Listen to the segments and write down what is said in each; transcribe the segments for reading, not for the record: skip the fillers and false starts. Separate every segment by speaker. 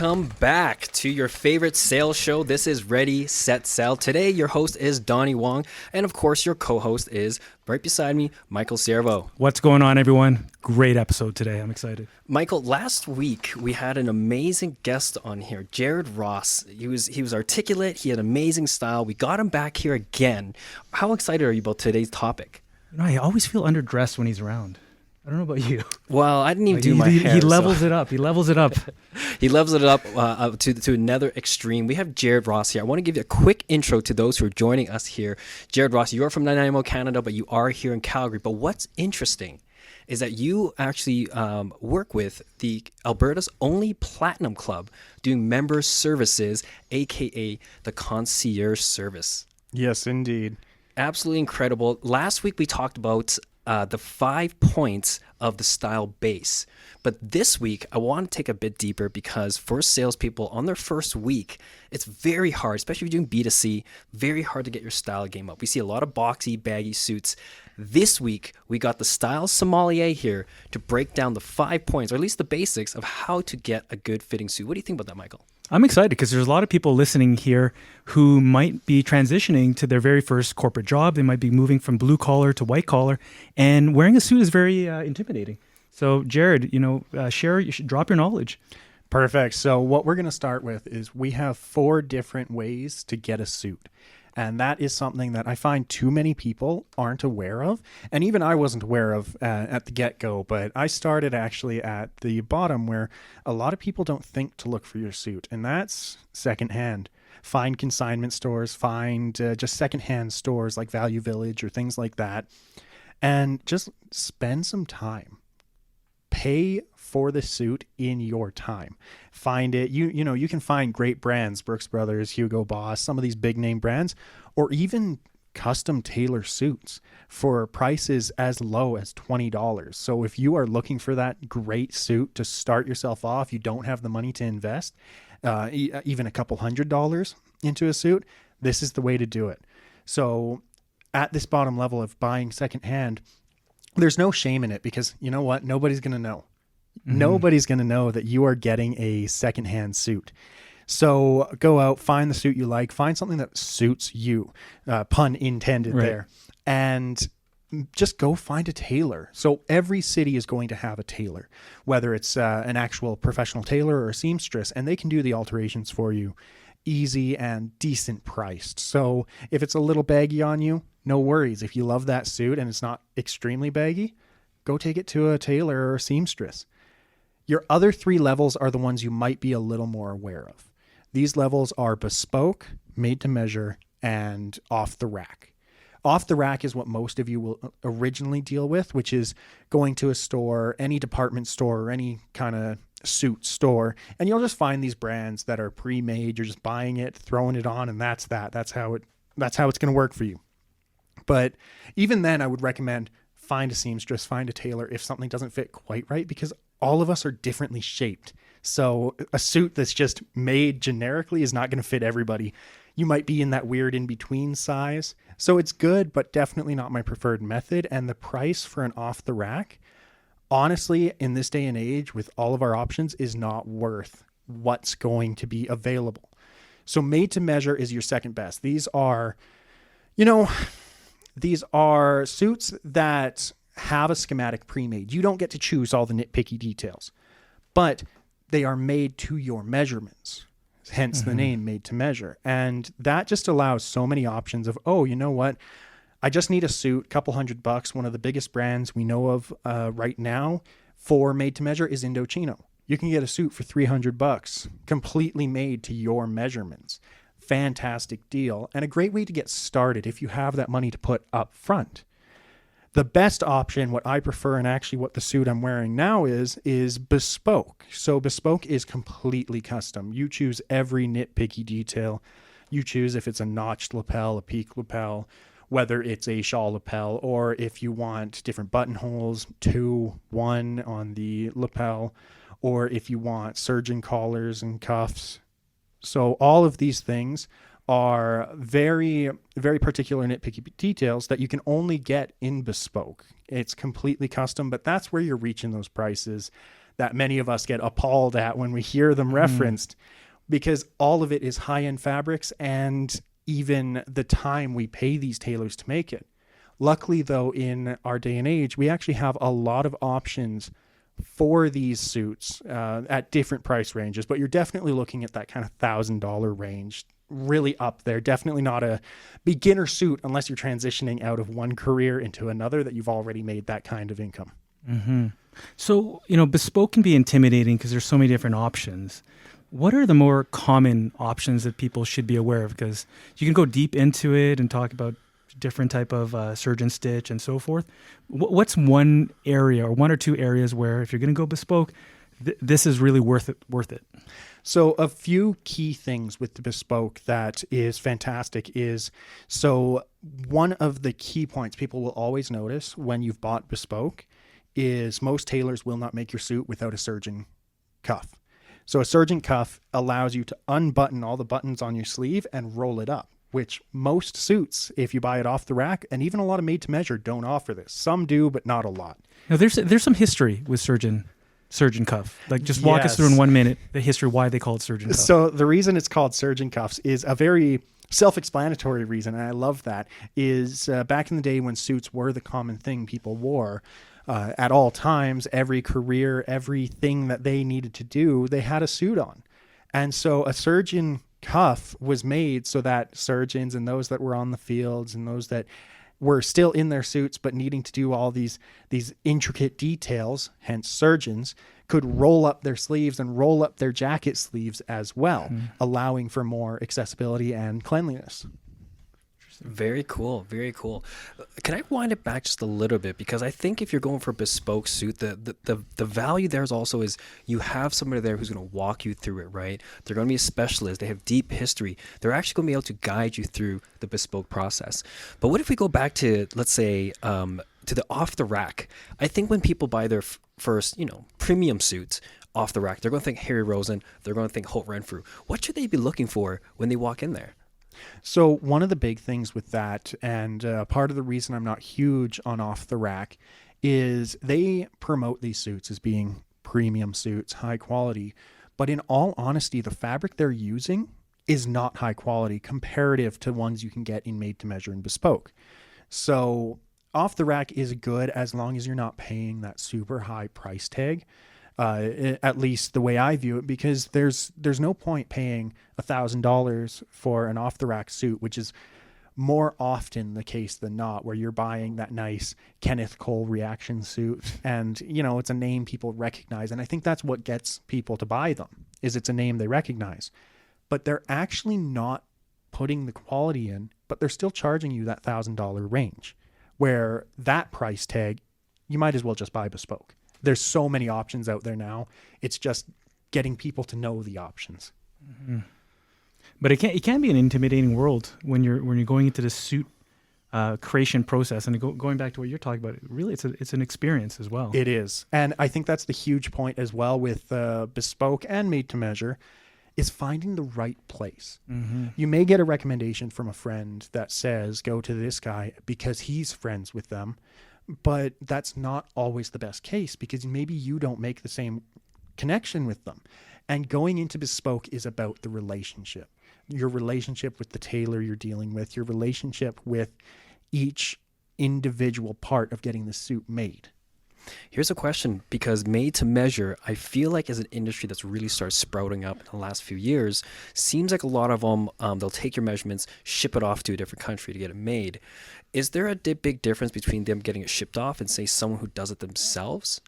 Speaker 1: Welcome back to your favorite sales show. This is Ready, Set, Sell. Today, your host is Donnie Wong, and of course, your co-host is right beside me, Michael Servo.
Speaker 2: What's going on, everyone? Great episode today. I'm excited.
Speaker 1: Michael, last week we had an amazing guest on here, Jared Ross. He was articulate. He had amazing style. We got him back here again. How excited are you about today's topic?
Speaker 2: You know, I always feel underdressed when he's around. I don't know about you.
Speaker 1: Well, I didn't even do my hair.
Speaker 2: He levels it up. He levels it up.
Speaker 1: He levels it up to another extreme. We have Jared Ross here. I want to give you a quick intro to those who are joining us here. Jared Ross, you are from Nanaimo, Canada, but you are here in Calgary. But what's interesting is that you actually work with the Alberta's only Platinum Club doing member services, aka the concierge service.
Speaker 3: Yes, indeed.
Speaker 1: Absolutely incredible. Last week we talked about the 5 points of the style base. But this week, I want to take a bit deeper because for salespeople on their first week, it's very hard, especially if you're doing B2C, very hard to get your style game up. We see a lot of boxy, baggy suits. This week, we got the style sommelier here to break down the 5 points, or at least the basics of how to get a good fitting suit. What do you think about that, Michael?
Speaker 2: I'm excited because there's a lot of people listening here who might be transitioning to their very first corporate job. They might be moving from blue collar to white collar, and wearing a suit is very intimidating. So, Jared, you should drop your knowledge.
Speaker 3: Perfect. So what we're going to start with is we have 4 different ways to get a suit. And that is something that I find too many people aren't aware of. And even I wasn't aware of at the get-go, but I started actually at the bottom where a lot of people don't think to look for your suit. And that's secondhand. Find consignment stores, find just secondhand stores like Value Village or things like that. And just spend some time. Pay for the suit in your time. Find it. You can find great brands, Brooks Brothers, Hugo Boss, some of these big name brands, or even custom tailor suits for prices as low as $20. So if you are looking for that great suit to start yourself off, you don't have the money to invest even a couple $100s into a suit, this is the way to do it. So at this bottom level of buying secondhand, there's no shame in it because you know what? Nobody's going to know. Mm-hmm. Nobody's going to know that you are getting a secondhand suit. So go out, find the suit you like, find something that suits you, pun intended right there, and just go find a tailor. So every city is going to have a tailor, whether it's an actual professional tailor or a seamstress, and they can do the alterations for you easy and decent priced. So if it's a little baggy on you, no worries. If you love that suit and it's not extremely baggy, go take it to a tailor or a seamstress. Your other 3 levels are the ones you might be a little more aware of. These levels are bespoke, made to measure, and off the rack. Off the rack is what most of you will originally deal with, which is going to a store, any department store, or any kind of suit store, and you'll just find these brands that are pre-made. You're just buying it, throwing it on, and that's that. That's how it's going to work for you. But even then, I would recommend find a seamstress, find a tailor if something doesn't fit quite right, because all of us are differently shaped. So a suit that's just made generically is not going to fit everybody. You might be in that weird in-between size. So it's good, but definitely not my preferred method. And the price for an off-the-rack, honestly, in this day and age, with all of our options, is not worth what's going to be available. So made to measure is your second best. These are suits that have a schematic pre-made. You don't get to choose all the nitpicky details, but they are made to your measurements, hence the name made to measure. And that just allows so many options of, oh, you know what? I just need a suit, couple $100. One of the biggest brands we know of right now for made to measure is Indochino. You can get a suit for $300, completely made to your measurements. Fantastic deal, and a great way to get started if you have that money to put up front. The best option, what I prefer, and actually what the suit I'm wearing now is bespoke. So bespoke is completely custom. You choose every nitpicky detail. You choose if it's a notched lapel, a peak lapel, whether it's a shawl lapel, or if you want different buttonholes, 2, 1 on the lapel, or if you want surgeon collars and cuffs. So all of these things are very, very particular nitpicky details that you can only get in bespoke. It's completely custom, but that's where you're reaching those prices. that many of us get appalled at when we hear them referenced, because all of it is high-end fabrics and even the time we pay these tailors to make it. Luckily, though, in our day and age, we actually have a lot of options for these suits at different price ranges, but you're definitely looking at that kind of $1,000 range, really up there. Definitely not a beginner suit unless you're transitioning out of one career into another that you've already made that kind of income.
Speaker 2: So, bespoke can be intimidating because there's so many different options. What are the more common options that people should be aware of? Because you can go deep into it and talk about different type of surgeon stitch and so forth. What's one area or one or two areas where if you're going to go bespoke, this is really worth it?
Speaker 3: So a few key things with the bespoke that is fantastic is, so one of the key points people will always notice when you've bought bespoke is most tailors will not make your suit without a surgeon cuff. So a surgeon cuff allows you to unbutton all the buttons on your sleeve and roll it up, which most suits, if you buy it off the rack, and even a lot of made to measure, don't offer this. Some do, but not a lot.
Speaker 2: Now, there's some history with surgeon cuff. Like, just walk us through in 1 minute the history why they call it surgeon cuff.
Speaker 3: So the reason it's called surgeon cuffs is a very self-explanatory reason, and I love that, is back in the day when suits were the common thing people wore, at all times, every career, everything that they needed to do, they had a suit on. And so a surgeon cuff was made so that surgeons and those that were on the fields and those that were still in their suits but needing to do all these intricate details, hence surgeons, could roll up their sleeves and roll up their jacket sleeves as well, allowing for more accessibility and cleanliness.
Speaker 1: Very cool. Very cool. Can I wind it back just a little bit? Because I think if you're going for a bespoke suit, the value there is also is you have somebody there who's going to walk you through it, right? They're going to be a specialist. They have deep history. They're actually going to be able to guide you through the bespoke process. But what if we go back to, let's say, to the off the rack? I think when people buy their first, premium suits off the rack, they're going to think Harry Rosen. They're going to think Holt Renfrew. What should they be looking for when they walk in there?
Speaker 3: So one of the big things with that, and part of the reason I'm not huge on off the rack, is they promote these suits as being premium suits, high quality. But in all honesty, the fabric they're using is not high quality comparative to ones you can get in made to measure and bespoke. So off the rack is good as long as you're not paying that super high price tag. At least the way I view it, because there's no point paying $1,000 for an off the rack suit, which is more often the case than not, where you're buying that nice Kenneth Cole reaction suit and, it's a name people recognize. And I think that's what gets people to buy them, is it's a name they recognize. But they're actually not putting the quality in, but they're still charging you that $1,000 range, where that price tag, you might as well just buy bespoke. There's so many options out there now. It's just getting people to know the options.
Speaker 2: Mm-hmm. But it can be an intimidating world when you're going into the suit creation process. And going back to what you're talking about, really, it's an experience as well.
Speaker 3: It is, and I think that's the huge point as well with bespoke and made to measure, is finding the right place. Mm-hmm. You may get a recommendation from a friend that says go to this guy because he's friends with them. But that's not always the best case, because maybe you don't make the same connection with them. And going into bespoke is about the relationship. Your relationship with the tailor you're dealing with, your relationship with each individual part of getting the suit made.
Speaker 1: Here's a question, because made to measure, I feel like as an industry that's really started sprouting up in the last few years, seems like a lot of them, they'll take your measurements, ship it off to a different country to get it made. Is there a big difference between them getting it shipped off and, say, someone who does it themselves?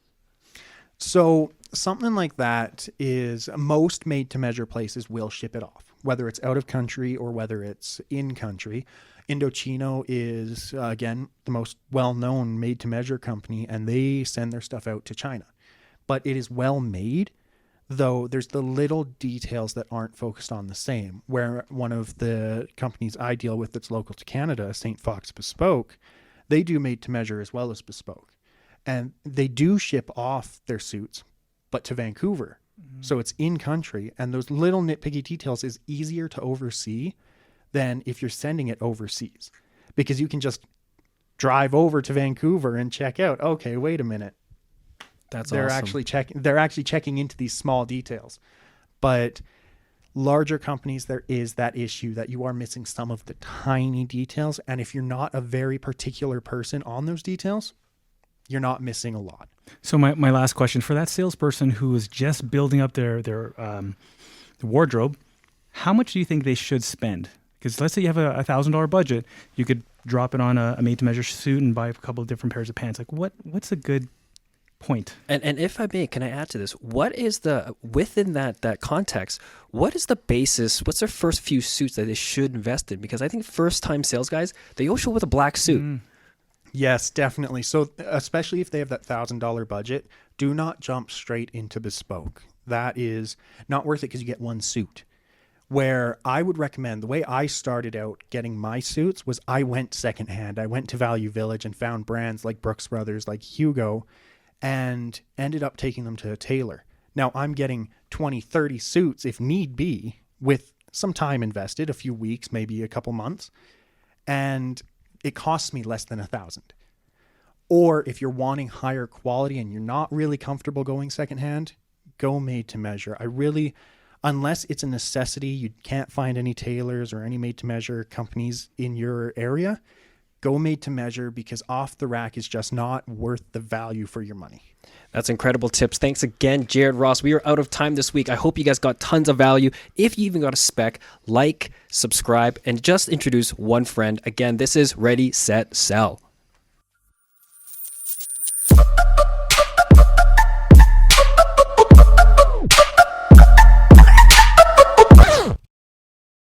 Speaker 3: So something like that is most made to measure places will ship it off, whether it's out of country or whether it's in country. Indochino is, again, the most well-known made-to-measure company, and they send their stuff out to China. But it is well made, though there's the little details that aren't focused on the same, where one of the companies I deal with that's local to Canada, St. Fox Bespoke, they do made-to-measure as well as bespoke. And they do ship off their suits, but to Vancouver. Mm-hmm. So it's in-country, and those little nitpicky details is easier to oversee than if you're sending it overseas, because you can just drive over to Vancouver and check out, okay, wait a minute,
Speaker 1: That's
Speaker 3: they're
Speaker 1: awesome.
Speaker 3: they're actually checking into these small details. But larger companies, there is that issue that you are missing some of the tiny details. And if you're not a very particular person on those details, you're not missing a lot.
Speaker 2: So my last question for that salesperson who is just building up their wardrobe, how much do you think they should spend? Because let's say you have a $1,000 budget, you could drop it on a made-to-measure suit and buy a couple of different pairs of pants. Like what's a good point?
Speaker 1: And if I may, can I add to this? What is the within that context? What is the basis? What's their first few suits that they should invest in? Because I think first-time sales guys, they always show with a black suit.
Speaker 3: Yes, definitely. So especially if they have that $1,000 budget, do not jump straight into bespoke. That is not worth it because you get one suit. Where I would recommend, the way I started out getting my suits was I went secondhand. I went to Value Village and found brands like Brooks Brothers, like Hugo, and ended up taking them to a tailor. Now I'm getting 20, 30 suits if need be with some time invested, a few weeks, maybe a couple months, and it costs me less than $1,000. Or if you're wanting higher quality and you're not really comfortable going secondhand, go made to measure. Unless it's a necessity, you can't find any tailors or any made to measure companies in your area, go made to measure, because off the rack is just not worth the value for your money.
Speaker 1: That's incredible tips. Thanks again, Jared Ross. We are out of time this week. I hope you guys got tons of value. If you even got a spec, like, subscribe, and just introduce one friend. Again, this is Ready, Set, Sell.